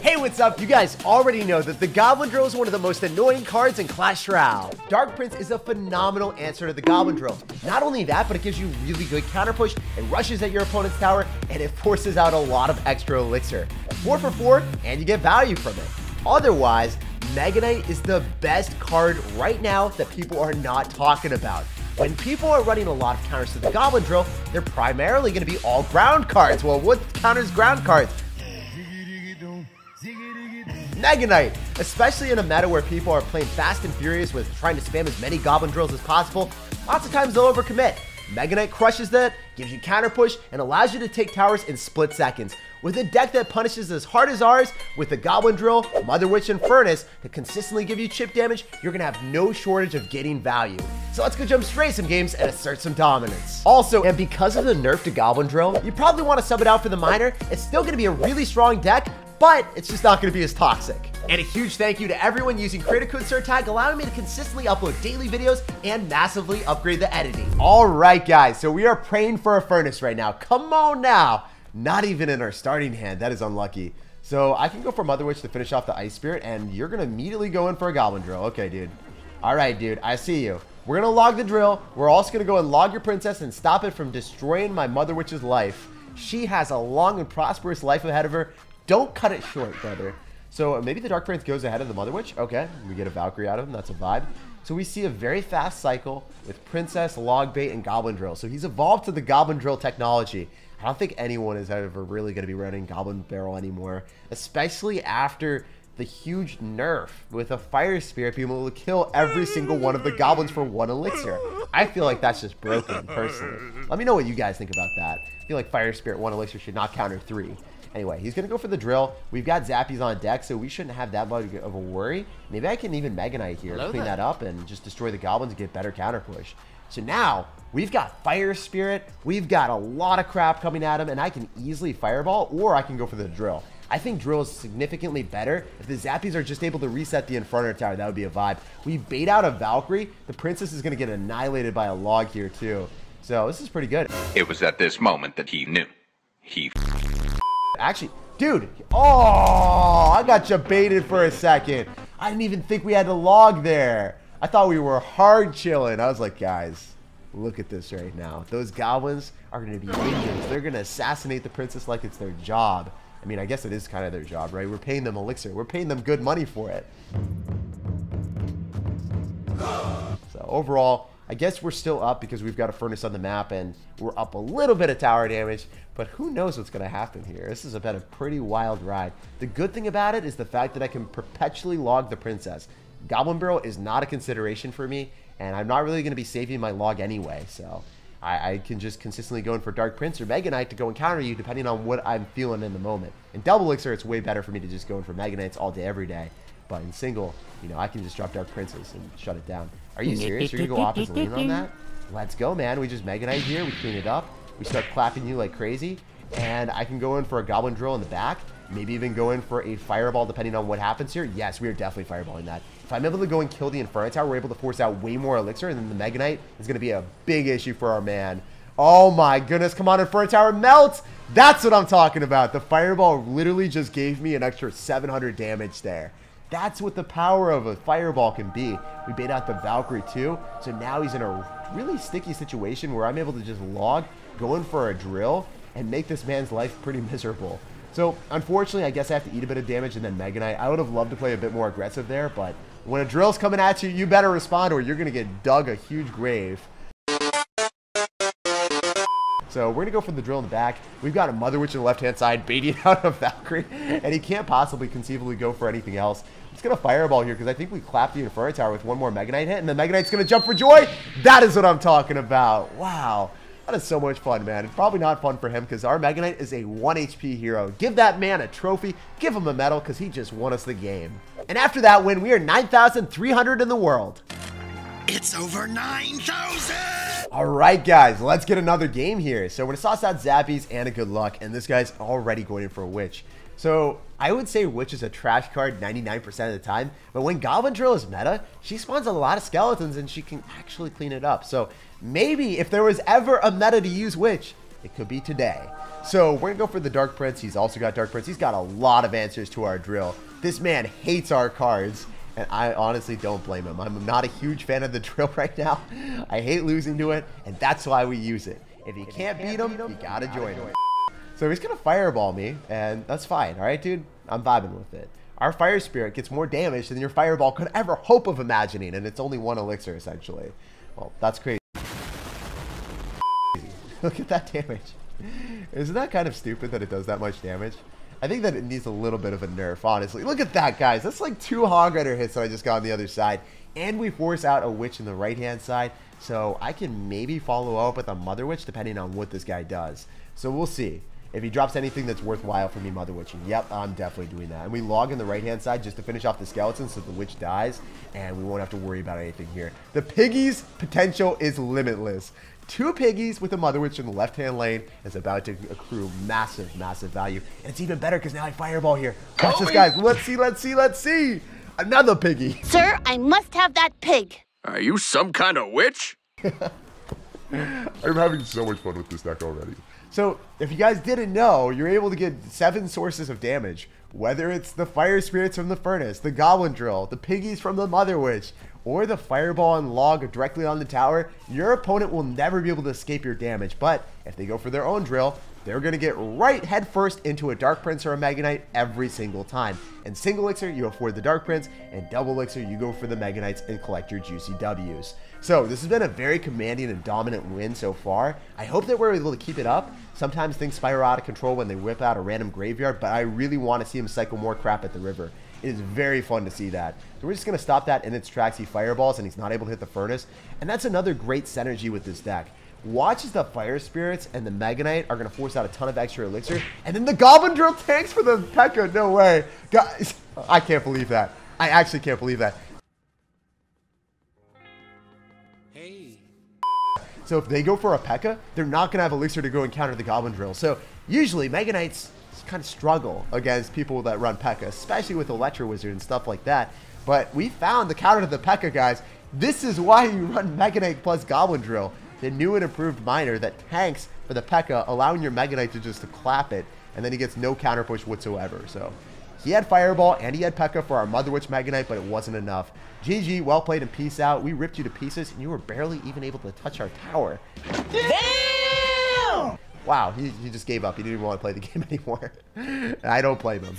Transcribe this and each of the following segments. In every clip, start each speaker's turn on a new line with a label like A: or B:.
A: Hey, what's up? You guys already know that the Goblin Drill is one of the most annoying cards in Clash Royale. Dark Prince is a phenomenal answer to the Goblin Drill. Not only that, but it gives you really good counter push, it rushes at your opponent's tower, and it forces out a lot of extra elixir. 4 for 4, and you get value from it. Otherwise, Mega Knight is the best card right now that people are not talking about. When people are running a lot of counters to the Goblin Drill, they're primarily going to be all ground cards. Well, what counters ground cards? Mega Knight, especially in a meta where people are playing fast and furious with trying to spam as many Goblin Drills as possible, lots of times they'll overcommit. Mega Knight crushes that, gives you counter push, and allows you to take towers in split seconds. With a deck that punishes as hard as ours, with the Goblin Drill, Mother Witch, and Furnace to consistently give you chip damage, you're going to have no shortage of getting value. So let's go jump straight some games and assert some dominance. Also, and because of the nerf to Goblin Drill, you probably want to sub it out for the minor. It's still going to be a really strong deck, but it's just not going to be as toxic. And a huge thank you to everyone using creator code SirTag, allowing me to consistently upload daily videos and massively upgrade the editing. All right, guys, so we are praying for a Furnace right now. Come on now. Not even in our starting hand. That is unlucky. So I can go for Mother Witch to finish off the Ice Spirit, and you're going to immediately go in for a Goblin Drill. Okay, dude. All right, dude. I see you. We're going to log the drill. We're also going to go and log your princess and stop it from destroying my Mother Witch's life. She has a long and prosperous life ahead of her. Don't cut it short, brother. So maybe the Dark Prince goes ahead of the Mother Witch. Okay, we get a Valkyrie out of him. That's a vibe. So we see a very fast cycle with Princess, Log Bait, and Goblin Drill. So he's evolved to the Goblin Drill technology. I don't think anyone is ever really going to be running Goblin Barrel anymore, especially after the huge nerf with a Fire Spirit being able to kill every single one of the goblins for 1 elixir. I feel like that's just broken, personally. Let me know what you guys think about that. I feel like Fire Spirit 1 elixir should not counter 3. Anyway, he's going to go for the drill. We've got Zappies on deck, so we shouldn't have that much of a worry. Maybe I can even Mega Knight here, clean that up, and just destroy the goblins and get better counter push. So now, we've got Fire Spirit. We've got a lot of crap coming at him, and I can easily Fireball, or I can go for the drill. I think drill is significantly better. If the Zappies are just able to reset the Inferno Tower, that would be a vibe. We bait out a Valkyrie. The Princess is going to get annihilated by a log here, too. So this is pretty good.
B: It was at this moment that he knew.
A: Actually, dude, oh, I got you baited for a second. I didn't even think we had a log there. I thought we were hard chilling. I was like, guys, look at this right now. Those goblins are going to be ninjas. They're going to assassinate the princess like it's their job. I mean, I guess it is kind of their job, right? We're paying them elixir. We're paying them good money for it. So overall, I guess we're still up because we've got a Furnace on the map and we're up a little bit of tower damage, but who knows what's going to happen here. This has been a pretty wild ride. The good thing about it is the fact that I can perpetually log the princess. Goblin Barrel is not a consideration for me, and I'm not really going to be saving my log anyway, so I can just consistently go in for Dark Prince or Mega Knight to go and counter you depending on what I'm feeling in the moment. In double elixir, it's way better for me to just go in for Mega Knights all day, every day. But in single, you know, I can just drop Dark Princess and shut it down. Are you serious? You're going to go opposite lean on that? Let's go, man. We just Mega Knight here. We clean it up. We start clapping you like crazy. And I can go in for a Goblin Drill in the back. Maybe even go in for a Fireball depending on what happens here. Yes, we are definitely Fireballing that. If I'm able to go and kill the Inferno Tower, we're able to force out way more elixir. And then the Mega Knight is going to be a big issue for our man. Oh my goodness. Come on, Inferno Tower. Melt! That's what I'm talking about. The Fireball literally just gave me an extra 700 damage there. That's what the power of a Fireball can be. We bait out the Valkyrie too. So now he's in a really sticky situation where I'm able to just log, go in for a drill, and make this man's life pretty miserable. So unfortunately, I guess I have to eat a bit of damage and then Mega Knight. I would have loved to play a bit more aggressive there, but when a drill's coming at you, you better respond or you're going to get dug a huge grave. So we're going to go for the drill in the back. We've got a Mother Witch on the left-hand side baiting out a Valkyrie, and he can't possibly conceivably go for anything else. I'm just going to Fireball here because I think we clapped the Inferno Tower with one more Mega Knight hit, and the Mega Knight's going to jump for joy. That is what I'm talking about. Wow. That is so much fun, man. It's probably not fun for him because our Mega Knight is a 1 HP hero. Give that man a trophy. Give him a medal because he just won us the game. And after that win, we are 9,300 in the world.
C: It's over 9,000!
A: All right, guys, let's get another game here. So we're going to sauce out Zappies and a Good Luck, and this guy's already going in for a Witch. So I would say Witch is a trash card 99% of the time, but when Goblin Drill is meta, she spawns a lot of skeletons and she can actually clean it up. So maybe if there was ever a meta to use Witch, it could be today. So we're gonna go for the Dark Prince. He's also got Dark Prince. He's got a lot of answers to our drill. This man hates our cards, and I honestly don't blame him. I'm not a huge fan of the drill right now. I hate losing to it, and that's why we use it. If you can't beat him, you gotta join him. So he's gonna fireball me, and that's fine. All right, dude? I'm vibing with it. Our Fire Spirit gets more damage than your Fireball could ever hope of imagining, and it's only 1 elixir, essentially. Well, that's crazy. Look at that damage. Isn't that kind of stupid that it does that much damage? I think that it needs a little bit of a nerf, honestly. Look at that, guys. That's like 2 Hog Rider hits that I just got on the other side. And we force out a Witch in the right-hand side, so I can maybe follow up with a Mother Witch depending on what this guy does. So we'll see. If he drops anything that's worthwhile for me Mother Witching, yep, I'm definitely doing that. And we log in the right-hand side just to finish off the skeleton so the Witch dies, and we won't have to worry about anything here. The Piggy's potential is limitless. 2 Piggies with a Mother Witch in the left-hand lane is about to accrue massive, massive value. And it's even better because now I Fireball here. Watch this, guys. Let's see, let's see, let's see. Another Piggy.
D: Sir, I must have that pig.
C: Are you some kind of witch?
E: I'm having so much fun with this deck already.
A: So, if you guys didn't know, you're able to get 7 sources of damage. Whether it's the Fire Spirits from the Furnace, the Goblin Drill, the Piggies from the Mother Witch, or the Fireball and Log directly on the tower, your opponent will never be able to escape your damage. But if they go for their own drill, they're going to get right head first into a Dark Prince or a Mega Knight every single time. And single elixir, you afford the Dark Prince, and double elixir, you go for the Mega Knights and collect your juicy Ws. So this has been a very commanding and dominant win so far. I hope that we're able to keep it up. Sometimes things spiral out of control when they whip out a random graveyard, but I really want to see him cycle more crap at the river. It is very fun to see that. So we're just going to stop that in its tracks. He fireballs and he's not able to hit the Furnace. And that's another great synergy with this deck. Watch as the Fire Spirits and the Mega Knight are going to force out a ton of extra elixir. And then the Goblin Drill tanks for the P.E.K.K.A. No way. Guys, I can't believe that. I actually can't believe that.
C: Hey.
A: So if they go for a P.E.K.K.A., they're not going to have elixir to go and counter the Goblin Drill. So usually Mega Knights kind of struggle against people that run P.E.K.K.A., especially with Electro Wizard and stuff like that. But we found the counter to the P.E.K.K.A., guys. This is why you run Mega Knight plus Goblin Drill, the new and improved miner that tanks for the P.E.K.K.A., allowing your Mega Knight to just to clap it, and then he gets no counter push whatsoever. So he had Fireball and he had P.E.K.K.A. for our Mother Witch Mega Knight, but it wasn't enough. GG, well played and peace out. We ripped you to pieces, and you were barely even able to touch our tower.
D: Damn!
A: Wow, he just gave up. He didn't even want to play the game anymore. I don't blame him.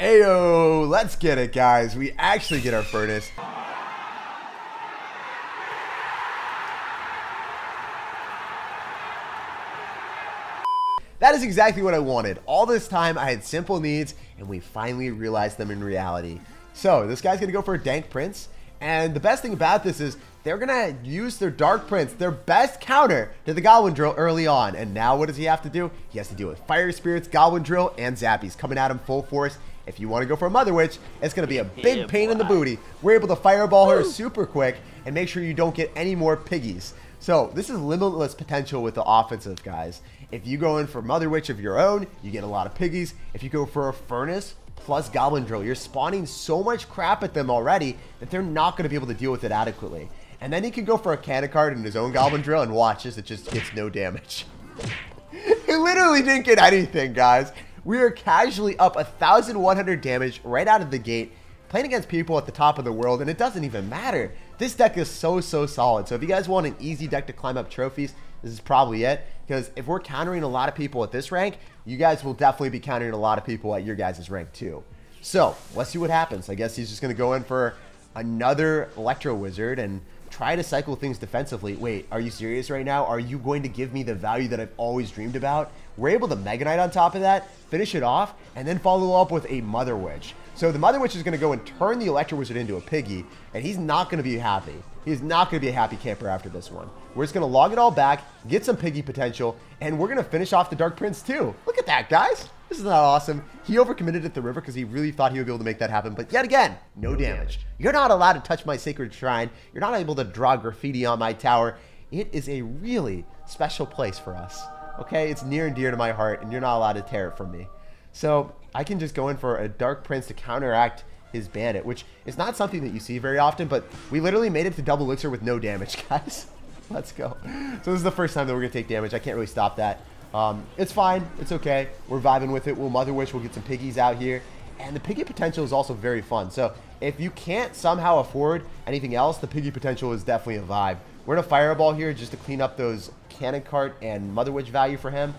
A: Ayo, let's get it, guys. We actually get our Furnace. That is exactly what I wanted. All this time, I had simple needs, and we finally realized them in reality. So, this guy's going to go for a Dank Prince. And the best thing about this is they're going to use their Dark Prince, their best counter to the Goblin Drill early on. And now what does he have to do? He has to deal with Fire Spirits, Goblin Drill, and Zappies coming at him full force. If you want to go for a Mother Witch, it's going to be a big pain in the booty. We're able to Fireball her super quick and make sure you don't get any more Piggies. So this is limitless potential with the offensive, guys. If you go in for Mother Witch of your own, you get a lot of Piggies. If you go for a Furnace plus Goblin Drill, you're spawning so much crap at them already that they're not going to be able to deal with it adequately. And then he can go for a cannon card in his own Goblin Drill and watch as it just gets no damage. He literally didn't get anything, guys. We are casually up 1,100 damage right out of the gate, playing against people at the top of the world, and it doesn't even matter. This deck is so solid. So if you guys want an easy deck to climb up trophies, this is probably it. Because if we're countering a lot of people at this rank, you guys will definitely be countering a lot of people at your guys' rank too. So let's see what happens. I guess he's just going to go in for another Electro Wizard and try to cycle things defensively. Wait, are you serious right now? Are you going to give me the value that I've always dreamed about? We're able to Mega Knight on top of that, finish it off, and then follow up with a Mother Witch. So the Mother Witch is going to go and turn the Electro Wizard into a Piggy, and he's not going to be happy. He's not going to be a happy camper after this one. We're just going to log it all back, get some Piggy potential, and we're going to finish off the Dark Prince too. Look at that, guys. This is not awesome. He overcommitted at the river because he really thought he would be able to make that happen, but yet again, no damage. You're not allowed to touch my sacred shrine. You're not able to draw graffiti on my tower. It is a really special place for us. Okay, it's near and dear to my heart, and you're not allowed to tear it from me. So I can just go in for a Dark Prince to counteract his Bandit, which is not something that you see very often, but we literally made it to double elixir with no damage, guys. Let's go. So this is the first time that we're going to take damage. I can't really stop that. It's fine. It's okay. We're vibing with it. We'll Mother Wish. We'll get some piggies out here. And the piggy potential is also very fun. So if you can't somehow afford anything else, the piggy potential is definitely a vibe. We're going to Fireball here just to clean up those Cannon Cart and Mother Witch value for him.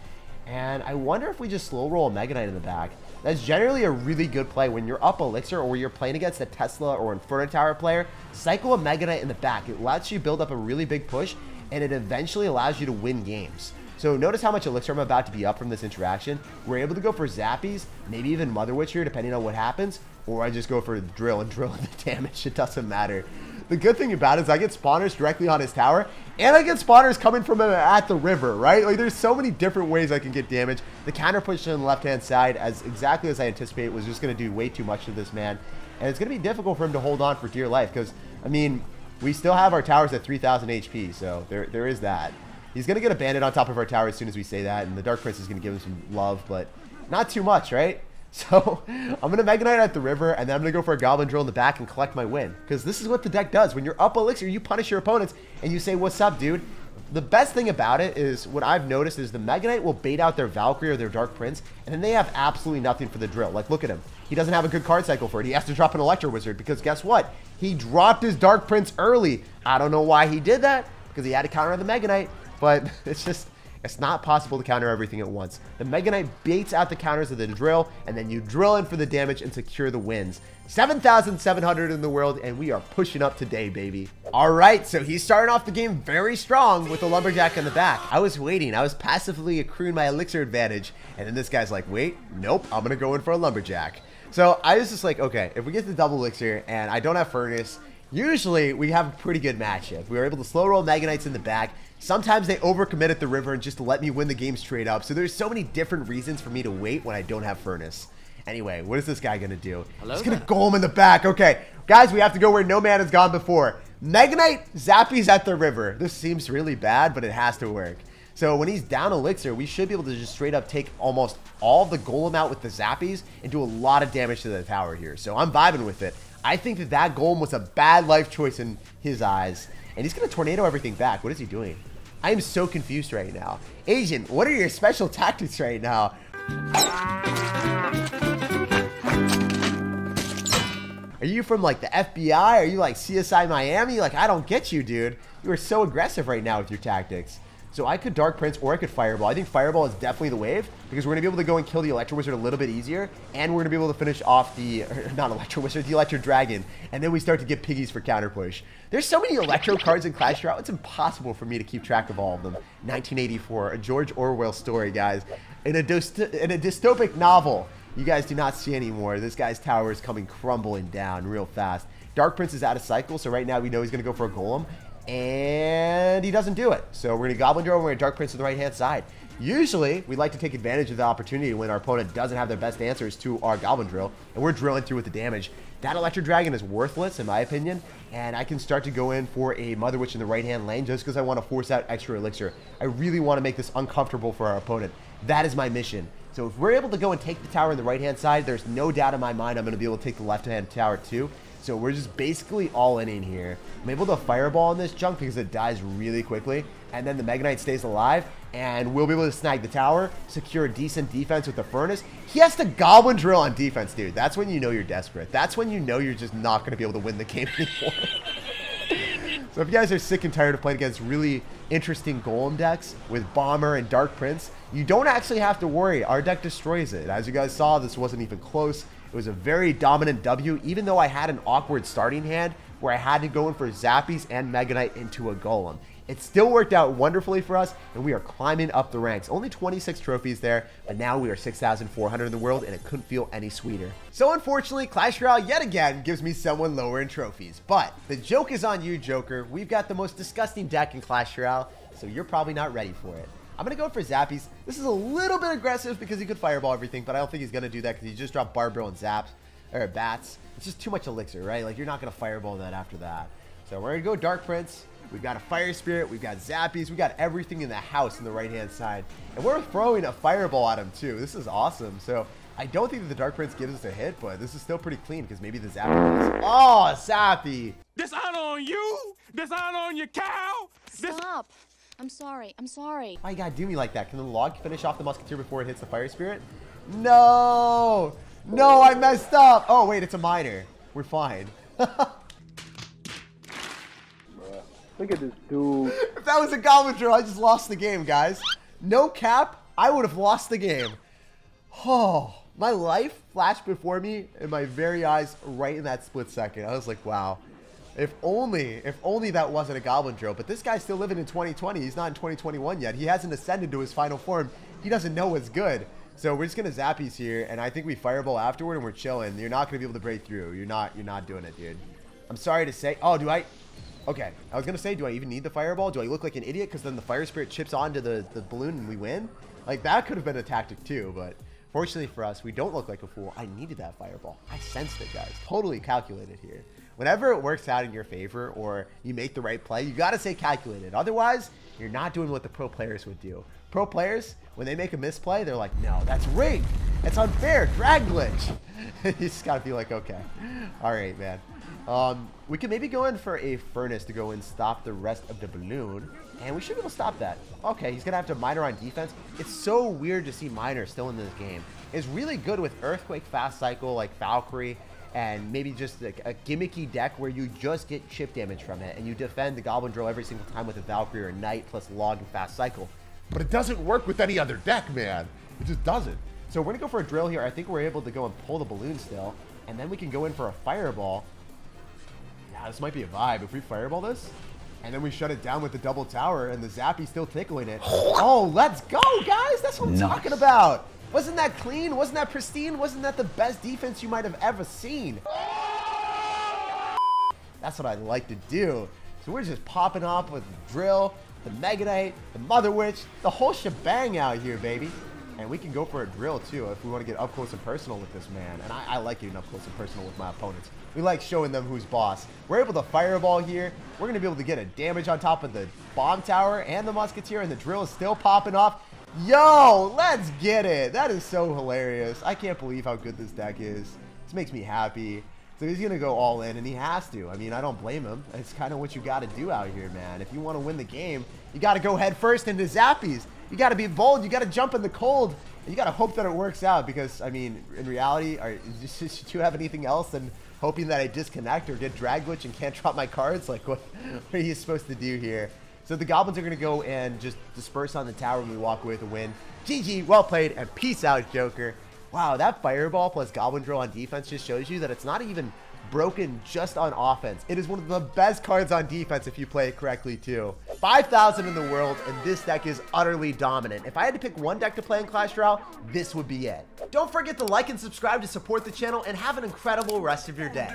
A: And I wonder if we just slow roll a Mega Knight in the back. That's generally a really good play when you're up Elixir or you're playing against a Tesla or Inferno Tower player. Cycle a Mega Knight in the back. It lets you build up a really big push, and it eventually allows you to win games. So notice how much Elixir I'm about to be up from this interaction. We're able to go for Zappies, maybe even Mother Witch here, depending on what happens. Or I just go for Drill and drill the damage. It doesn't matter. The good thing about it is I get spawners directly on his tower, and I get spawners coming from him at the river, right? Like, there's so many different ways I can get damage. The counter push on the left-hand side, exactly as I anticipated, was just going to do way too much to this man. And it's going to be difficult for him to hold on for dear life because, I mean, we still have our towers at 3,000 HP, so there is that. He's going to get a bandit on top of our tower as soon as we say that, and the Dark Prince is going to give him some love, but not too much, right? So I'm going to Mega Knight at the river, and then I'm going to go for a Goblin Drill in the back and collect my win. Because this is what the deck does. When you're up Elixir, you punish your opponents, and you say, what's up, dude? The best thing about it is, what I've noticed is the Mega Knight will bait out their Valkyrie or their Dark Prince, and then they have absolutely nothing for the drill. Like, look at him. He doesn't have a good card cycle for it. He has to drop an Electro Wizard, because guess what? He dropped his Dark Prince early. I don't know why he did that, because he had to counter the Mega Knight, but it's not possible to counter everything at once. The Mega Knight baits out the counters of the drill, and then you drill in for the damage and secure the wins. 7,700 in the world, and we are pushing up today, baby. All right, so he's starting off the game very strong with the Lumberjack in the back. I was waiting. I was passively accruing my Elixir advantage, and then this guy's like, wait, nope, I'm going to go in for a Lumberjack. So I was just like, okay, if we get the double Elixir and I don't have Furnace, usually we have a pretty good matchup. We were able to slow roll Mega Knights in the back. Sometimes they overcommit at the river and just let me win the game straight up. So there's so many different reasons for me to wait when I don't have Furnace. Anyway, what is this guy going to do? He's going to Golem in the back. Okay, guys, we have to go where no man has gone before. Mega Knight Zappies at the river. This seems really bad, but it has to work. So when he's down Elixir, we should be able to just straight up take almost all of the Golem out with the Zappies and do a lot of damage to the tower here. So I'm vibing with it. I think that that Golem was a bad life choice in his eyes. And he's going to Tornado everything back. What is he doing? I am so confused right now. Agent, what are your special tactics right now? Are you from like the FBI? Are you like CSI Miami? Like, I don't get you, dude. You are so aggressive right now with your tactics. So I could Dark Prince or I could Fireball. I think Fireball is definitely the wave because we're going to be able to go and kill the Electro Wizard a little bit easier. And we're going to be able to finish off the, not Electro Wizard, the Electro Dragon. And then we start to get piggies for counter push. There's so many Electro cards in Clash Royale, it's impossible for me to keep track of all of them. 1984, a George Orwell story, guys. In a dystopic novel you guys do not see anymore. This guy's tower is coming crumbling down real fast. Dark Prince is out of cycle, so right now we know he's going to go for a Golem. And he doesn't do it. So we're going to Goblin Drill and we're going to Dark Prince to the right-hand side. Usually, we like to take advantage of the opportunity when our opponent doesn't have their best answers to our Goblin Drill, and we're drilling through with the damage. That Electro Dragon is worthless, in my opinion, and I can start to go in for a Mother Witch in the right-hand lane just because I want to force out extra Elixir. I really want to make this uncomfortable for our opponent. That is my mission. So if we're able to go and take the tower on the right-hand side, there's no doubt in my mind I'm going to be able to take the left-hand tower too. So we're just basically all in here. I'm able to Fireball on this junk because it dies really quickly. And then the Mega Knight stays alive. And we'll be able to snag the tower, secure a decent defense with the Furnace. He has to Goblin Drill on defense, dude. That's when you know you're desperate. That's when you know you're just not going to be able to win the game anymore. So if you guys are sick and tired of playing against really interesting Golem decks with Bomber and Dark Prince, you don't actually have to worry. Our deck destroys it. As you guys saw, this wasn't even close. It was a very dominant W, even though I had an awkward starting hand where I had to go in for Zappies and Mega Knight into a Golem. It still worked out wonderfully for us, and we are climbing up the ranks. Only 26 trophies there, but now we are 6,400 in the world, and it couldn't feel any sweeter. So unfortunately, Clash Royale yet again gives me someone lower in trophies. But the joke is on you, Joker. We've got the most disgusting deck in Clash Royale, so you're probably not ready for it. I'm going to go for Zappies. This is a little bit aggressive because he could Fireball everything, but I don't think he's going to do that because he just dropped Barbarill and Zaps, or Bats. It's just too much Elixir, right? Like, you're not going to Fireball that after that. So we're going to go Dark Prince. We've got a Fire Spirit. We've got Zappies. We've got everything in the house on the right-hand side. And we're throwing a Fireball at him, too. This is awesome. So I don't think that the Dark Prince gives us a hit, but this is still pretty clean because maybe the Zappy is. Oh, Zappy.
C: Dishonor on you, dishonor on your cow,
F: Stop. I'm sorry. I'm sorry.
A: Why you gotta do me like that? Can the log finish off the musketeer before it hits the fire spirit? No! No, I messed up! Oh, wait, it's a miner. We're fine.
G: Look at this dude.
A: If that was a goblin drill, I just lost the game, guys. No cap, I would have lost the game. Oh, my life flashed before me in my very eyes right in that split second. I was like, wow. If only that wasn't a goblin drill. But this guy's still living in 2020. He's not in 2021 yet. He hasn't ascended to his final form. He doesn't know what's good. So we're just going to zappies here, and I think we fireball afterward, and we're chilling. You're not going to be able to break through. You're not doing it, dude. I'm sorry to say. Oh, do I? Okay. I was going to say, do I even need the fireball? Do I look like an idiot because then the fire spirit chips onto the balloon and we win? Like, that could have been a tactic too, but fortunately for us, we don't look like a fool. I needed that fireball. I sensed it, guys. Totally calculated here. Whenever it works out in your favor or you make the right play, you got to say calculated. Otherwise, you're not doing what the pro players would do. Pro players, when they make a misplay, they're like, no, that's rigged. It's unfair. Drag glitch. You just got to be like, okay. All right, man. We could maybe go in for a furnace to go and stop the rest of the balloon. And we should be able to stop that. Okay, he's going to have to miner on defense. It's so weird to see miner still in this game. It's really good with Earthquake, Fast Cycle, like Valkyrie, and maybe just like a gimmicky deck where you just get chip damage from it and you defend the Goblin Drill every single time with a Valkyrie or a Knight plus Log and Fast Cycle.
E: But it doesn't work with any other deck, man. It just doesn't.
A: So we're going to go for a drill here. I think we're able to go and pull the balloon still. And then we can go in for a fireball. Yeah, this might be a vibe. If we fireball this, and then we shut it down with the double tower and the zappy's still tickling it. Oh, let's go, guys. That's what I'm talking about. Wasn't that clean? Wasn't that pristine? Wasn't that the best defense you might have ever seen? That's what I'd like to do. So we're just popping off with the drill, the Mega Knight, the Mother Witch, the whole shebang out here, baby. And we can go for a drill, too, if we want to get up close and personal with this man. And I like getting up close and personal with my opponents. We like showing them who's boss. We're able to fireball here. We're going to be able to get a damage on top of the bomb tower and the musketeer, and the drill is still popping off. Yo, let's get it. That is so hilarious. I can't believe how good this deck is. This makes me happy. So he's going to go all in, and he has to. I mean, I don't blame him. It's kind of what you got to do out here, man. If you want to win the game, you got to go head first into zappies. You got to be bold. You got to jump in the cold. And you got to hope that it works out because, I mean, in reality, should you have anything else than hoping that I disconnect or get drag glitch and can't drop my cards? Like, what are you supposed to do here? So the goblins are going to go and just disperse on the tower when we walk away with a win. GG, well played, and peace out, Joker. Wow, that fireball plus goblin drill on defense just shows you that it's not even broken just on offense. It is one of the best cards on defense if you play it correctly too. 5,000 in the world, and this deck is utterly dominant. If I had to pick one deck to play in Clash Royale, this would be it. Don't forget to like and subscribe to support the channel, and have an incredible rest of your day.